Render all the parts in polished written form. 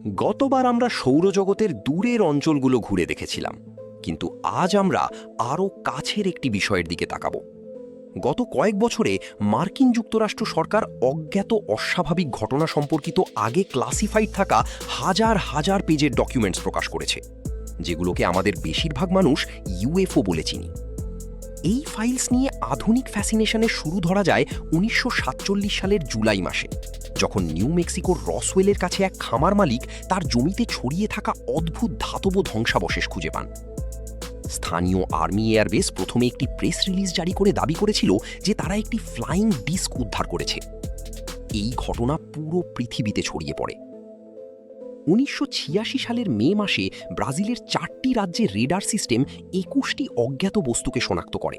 গতবার আমরা সৌরজগতের দূরের অঞ্চলগুলো ঘুরে দেখেছিলাম, কিন্তু আজ আমরা আরও কাছের একটি বিষয়ের দিকে তাকাব। গত কয়েক বছরে মার্কিন যুক্তরাষ্ট্র সরকার অজ্ঞাত অস্বাভাবিক ঘটনা সম্পর্কিত আগে ক্লাসিফাইড থাকা হাজার হাজার পেজের ডকুমেন্টস প্রকাশ করেছে, যেগুলোকে আমাদের বেশিরভাগ মানুষ ইউএফও বলে চিনি। এই ফাইলস নিয়ে আধুনিক ফ্যাসিনেশনের শুরু ধরা যায় 1947 সালের জুলাই মাসে, যখন নিউ মেক্সিকোর রসওয়েলের কাছে এক খামার মালিক তার জমিতে ছড়িয়ে থাকা অদ্ভুত ধাতব ধ্বংসাবশেষ খুঁজে পান। স্থানীয় আর্মি এয়ারবেস প্রথমে একটি প্রেস রিলিজ জারি করে দাবি করেছিল যে তারা একটি ফ্লাইং ডিস্ক উদ্ধার করেছে। এই ঘটনা পুরো পৃথিবীতে ছড়িয়ে পড়ে। 1986 সালের মে মাসে ব্রাজিলের 4টি রাজ্যে রেডার সিস্টেম 21টি অজ্ঞাত বস্তুকে শনাক্ত করে।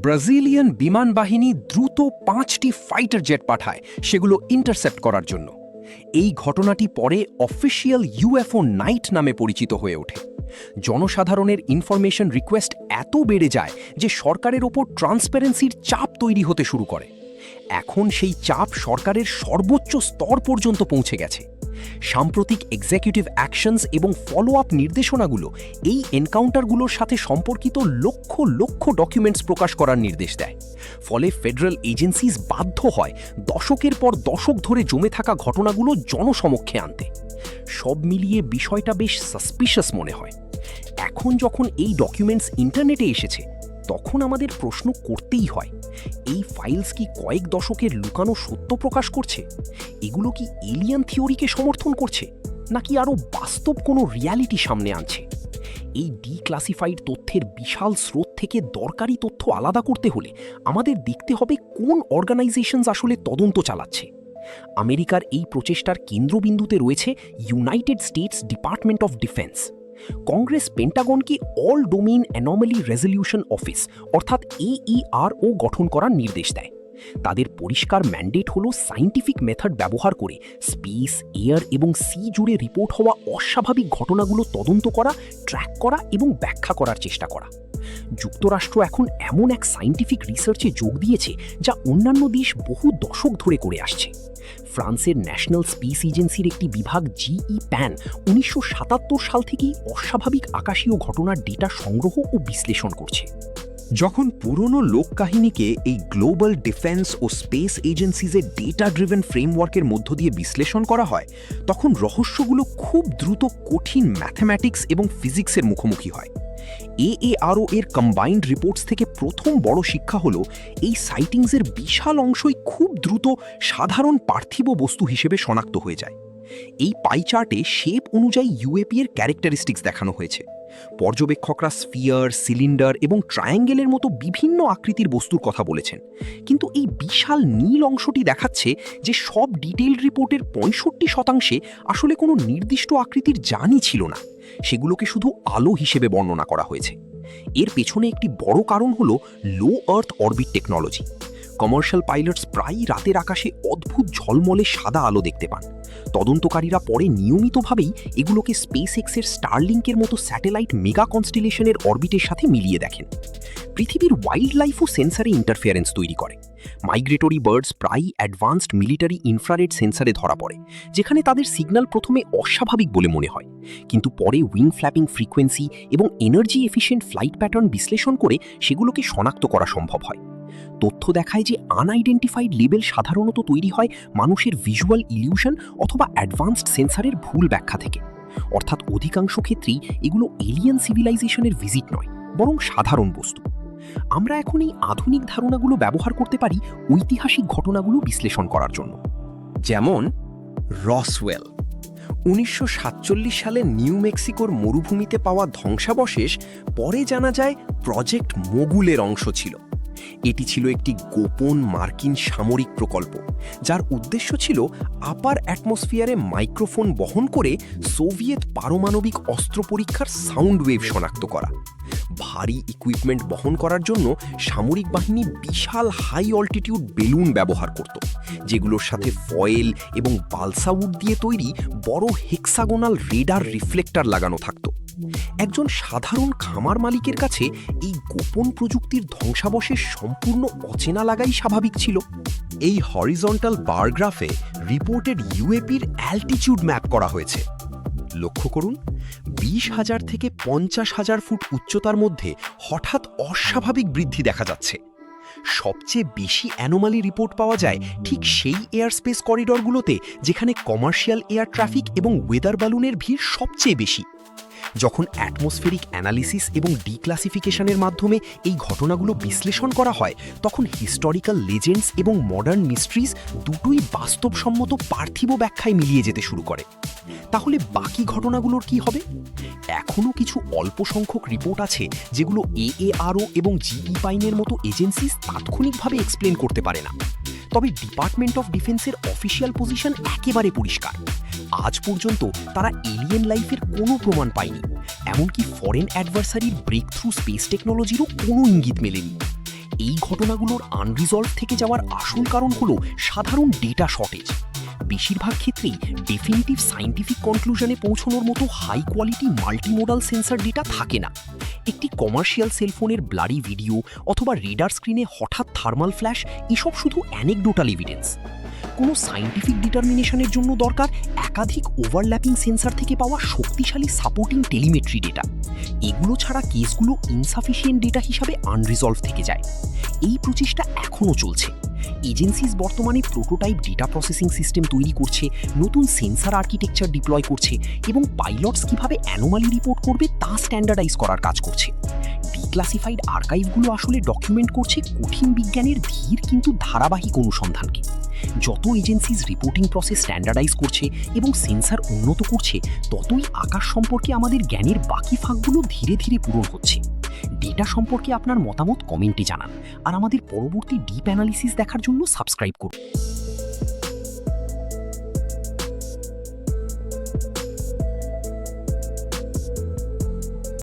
ব্রাজিলিয়ান বিমান বাহিনী দ্রুত 5টি ফাইটার জেট পাঠায় সেগুলো ইন্টারসেপ্ট করার জন্য। এই ঘটনাটি পরে অফিসিয়াল ইউএফও নাইট নামে পরিচিত হয়ে ওঠে। জনসাধারণের ইনফরমেশন রিকোয়েস্ট এত বেড়ে যায় যে সরকারের ওপর ট্রান্সপারেন্সির চাপ তৈরি হতে শুরু করে। এখন সেই চাপ সরকারের সর্বোচ্চ স্তর পর্যন্ত পৌঁছে গেছে। সাম্প্রতিক এক্সিকিউটিভ অ্যাকশনস এবং ফলো আপ নির্দেশনাগুলো এই এনকাউন্টারগুলোর সাথে সম্পর্কিত লক্ষ লক্ষ ডকুমেন্টস প্রকাশ করার নির্দেশ দেয়। ফলে ফেডারেল এজেন্সিজ বাধ্য হয় দশকের পর দশক ধরে জমে থাকা ঘটনাগুলো জনসমক্ষে আনতে। সব মিলিয়ে বিষয়টা বেশ সাসপিশাস মনে হয়। এখন যখন এই ডকুমেন্টস ইন্টারনেটে এসেছে, তখন আমাদের প্রশ্ন করতেই হয়, এই ফাইলস কি কয়েক দশকের লুকানো সত্য প্রকাশ করছে? এগুলো কি এলিয়ান থিওরিকে সমর্থন করছে, নাকি আরও বাস্তব কোনো রিয়ালিটি সামনে আনছে? এই ডিক্লাসিফাইড তথ্যের বিশাল স্রোত থেকে দরকারি তথ্য আলাদা করতে হলে আমাদের দেখতে হবে কোন অর্গানাইজেশনস আসলে তদন্ত চালাচ্ছে। আমেরিকার এই প্রচেষ্টার কেন্দ্রবিন্দুতে রয়েছে United States Department of Defense. Congress পেন্টাগনকে all domain anomaly resolution office অর্থাৎ AERO গঠন করার নির্দেশ দেয়। তাদের পরিষ্কার ম্যান্ডেট হল সায়েন্টিফিক মেথড ব্যবহার করে স্পেস, এয়ার এবং সি জুড়ে রিপোর্ট হওয়া অস্বাভাবিক ঘটনাগুলো তদন্ত করা, ট্র্যাক করা এবং ব্যাখ্যা করার চেষ্টা করা। যুক্তরাষ্ট্র এখন এমন এক সায়েন্টিফিক রিসার্চে যোগ দিয়েছে যা অন্যান্য দেশ বহু দশক ধরে করে আসছে। ফ্রান্সের ন্যাশনাল স্পেস এজেন্সির একটি বিভাগ GEPAN 1977 সাল থেকেই অস্বাভাবিক আকাশীয় ঘটনার ডেটা সংগ্রহ ও বিশ্লেষণ করছে। যখন পুরনো লোককাহিনীকে এই গ্লোবাল ডিফেন্স ও স্পেস এজেন্সিজের ডেটা ড্রিভেন ফ্রেমওয়ার্কের মধ্য দিয়ে বিশ্লেষণ করা হয়, তখন রহস্যগুলো খুব দ্রুত কঠিন ম্যাথমেটিক্স এবং ফিজিক্সের মুখোমুখি হয়। AERO এর কম্বাইন্ড রিপোর্টস থেকে প্রথম বড় শিক্ষা হলো, এই সাইটিংসের বিশাল অংশই খুব দ্রুত সাধারণ পার্থিব বস্তু হিসেবে শনাক্ত হয়ে যায়। এই পাই চার্টে শেপ অনুযায়ী UAP এর ক্যারেক্টারিস্টিক্স দেখানো হয়েছে। পর্যবেক্ষকরা স্ফিয়ার, সিলিন্ডার এবং ট্রায়াঙ্গেলের মতো বিভিন্ন আকৃতির বস্তুর কথা বলেছেন, কিন্তু এই বিশাল নীল অংশটি দেখাচ্ছে যে সব ডিটেইল রিপোর্টের 65% আসলে কোনো নির্দিষ্ট আকৃতির যানই ছিল না, সেগুলোকে শুধু আলো হিসেবে বর্ণনা করা হয়েছে। এর পেছনে একটি বড় কারণ হলো লো আর্থ অরবিট টেকনোলজি। কমার্শিয়াল পাইলটস প্রায়ই রাতের আকাশে অদ্ভুত ঝলমলে সাদা আলো দেখতে পান। তদন্তকারীরা পরে নিয়মিতভাবেই এগুলোকে স্পেসএক্সের স্টারলিংকের মতো স্যাটেলাইট মেগা কনস্টেলেশনের অরবিটের সাথে মিলিয়ে দেখেন। পৃথিবীর ওয়াইল্ড লাইফও সেন্সারে ইন্টারফিয়ারেন্স তৈরি করে। মাইগ্রেটরি বার্ডস প্রায়ই অ্যাডভান্সড মিলিটারি ইনফ্রারেড সেন্সারে ধরা পড়ে, যেখানে তাদের সিগন্যাল প্রথমে অস্বাভাবিক বলে মনে হয়, কিন্তু পরে উইং ফ্ল্যাপিং ফ্রিকোয়েন্সি এবং এনার্জি এফিশিয়েন্ট ফ্লাইট প্যাটার্ন বিশ্লেষণ করে সেগুলোকে শনাক্ত করা সম্ভব হয়। তথ্য দেখায় যে আনআইডেন্টিফাইড লেবেল সাধারণত তৈরি হয় মানুষের ভিজুয়াল ইলিউশন অথবা অ্যাডভান্সড সেন্সারের ভুল ব্যাখ্যা থেকে। অর্থাৎ অধিকাংশ ক্ষেত্রেই এগুলো এলিয়ান সিভিলাইজেশনের ভিজিট নয়, বরং সাধারণ বস্তু। আমরা এখন এই আধুনিক ধারণাগুলো ব্যবহার করতে পারি ঐতিহাসিক ঘটনাগুলো বিশ্লেষণ করার জন্য। যেমন রসওয়েল। 1947 সালে নিউ মেক্সিকোর মরুভূমিতে পাওয়া ধ্বংসাবশেষ পরে জানা যায় প্রজেক্ট মোগুলের অংশ ছিল। এটি ছিল একটি গোপন মার্কিন সামরিক প্রকল্প, যার উদ্দেশ্য ছিল আপার অ্যাটমসফিয়ারে মাইক্রোফোন বহন করে সোভিয়েত পারমাণবিক অস্ত্র পরীক্ষার সাউন্ড ওয়েভ শনাক্ত করা। ভারী ইকুইপমেন্ট বহন করার জন্য সামরিক বাহিনী বিশাল হাই অল্টিটিউড বেলুন ব্যবহার করত, যেগুলোর সাথে ফয়েল এবং বালসা উড দিয়ে তৈরি বড় হেক্সাগোনাল রেডার রিফ্লেক্টর লাগানো থাকত। একজন সাধারণ খামার মালিকের কাছে এই গোপন প্রযুক্তির ধ্বংসাবশেষ সম্পূর্ণ অচেনা লাগাই স্বাভাবিক ছিল। এই হরিজন্টাল বার গ্রাফে রিপোর্টেড ইউএপির অ্যালটিটিউড ম্যাপ করা হয়েছে। লক্ষ্য করুন, 20,000 থেকে 50,000 ফুট উচ্চতার মধ্যে হঠাৎ অস্বাভাবিক বৃদ্ধি দেখা যাচ্ছে। সবচেয়ে বেশি অ্যানোমালি রিপোর্ট পাওয়া যায় ঠিক সেই এয়ার স্পেস করিডরগুলোতে যেখানে কমার্শিয়াল এয়ার ট্রাফিক এবং ওয়েদার বালুনের ভিড় সবচেয়ে বেশি। যখন অ্যাটমসফেরিক অ্যানালিসিস এবং ডিক্লাসিফিকেশনের মাধ্যমে এই ঘটনাগুলো বিশ্লেষণ করা হয়, তখন হিস্টোরিক্যাল লেজেন্ডস এবং মডার্ন মিস্ট্রিজ দুটোই বাস্তবসম্মত পার্থিব ব্যাখ্যায় মিলিয়ে যেতে শুরু করে। তাহলে বাকি ঘটনাগুলোর কি হবে? এখনও কিছু অল্প সংখ্যক রিপোর্ট আছে যেগুলো AARO এবং GE পাইনের মতো এজেন্সিস তাৎক্ষণিকভাবে এক্সপ্লেন করতে পারে না। তবে ডিপার্টমেন্ট অফ ডিফেন্সের অফিসিয়াল পজিশন একেবারে পরিষ্কার। আজ পর্যন্ত তারা এলিয়েন লাইফের কোনো প্রমাণ পায়নি, এমনকি ফরেন অ্যাডভার্সারির ব্রেক থ্রু স্পেস টেকনোলজিরও কোনো ইঙ্গিত মেলেনি। এই ঘটনাগুলোর আনরিজলভ থেকে যাওয়ার আসল কারণ হলো সাধারণ ডেটা শর্টেজ। বেশিরভাগ ক্ষেত্রেই ডেফিনিটিভ সায়েন্টিফিক কনক্লুশনে পৌঁছানোর মতো high quality multimodal sensor data থাকে না। একটি কমার্শিয়াল সেলফোনের ব্লারি ভিডিও অথবা রেডার স্ক্রিনে হঠাৎ থার্মাল ফ্ল্যাশ এসব শুধু অ্যানেকডোটাল এভিডেন্স। কোনো সায়েন্টিফিক ডিটারমিনেশনের জন্য দরকার একাধিক ওভারল্যাপিং সেন্সর থেকে পাওয়া শক্তিশালী সাপোর্টিং টেলিমেট্রি ডেটা। এগুলো ছাড়া কেসগুলো ইনসাফিসিয়েন্ট ডেটা হিসাবে আনরিজলভ থেকে যায়। এই প্রচেষ্টা এখনও চলছে। এজেন্সিস বর্তমানে প্রোটোটাইপ ডেটা প্রসেসিং সিস্টেম তৈরি করছে, নতুন সেন্সর আর্কিটেকচার ডিপ্লয় করছে এবং পাইলটস কিভাবে অ্যানোমালি রিপোর্ট করবে তা স্ট্যান্ডার্ডাইজ করার কাজ করছে। ডিক্লাসিফাইড আর্কাইভগুলো আসলে ডকুমেন্ট করছে কঠিন বিজ্ঞানের ধীর কিন্তু ধারাবাহিক অনুসন্ধানকে। যত এজেন্সিস রিপোর্টিং প্রসেস স্ট্যান্ডার্ডাইজ করছে এবং সেন্সর উন্নত করছে, ততই আকাশ সম্পর্কে আমাদের জ্ঞানের বাকি ফাঁকগুলো ধীরে ধীরে পূরণ হচ্ছে। ডেটা সম্পর্কে আপনার মতামত কমেন্টে জানান, আর আমাদের পরবর্তী ডিপ অ্যানালিসিস দেখার জন্য সাবস্ক্রাইব করুন।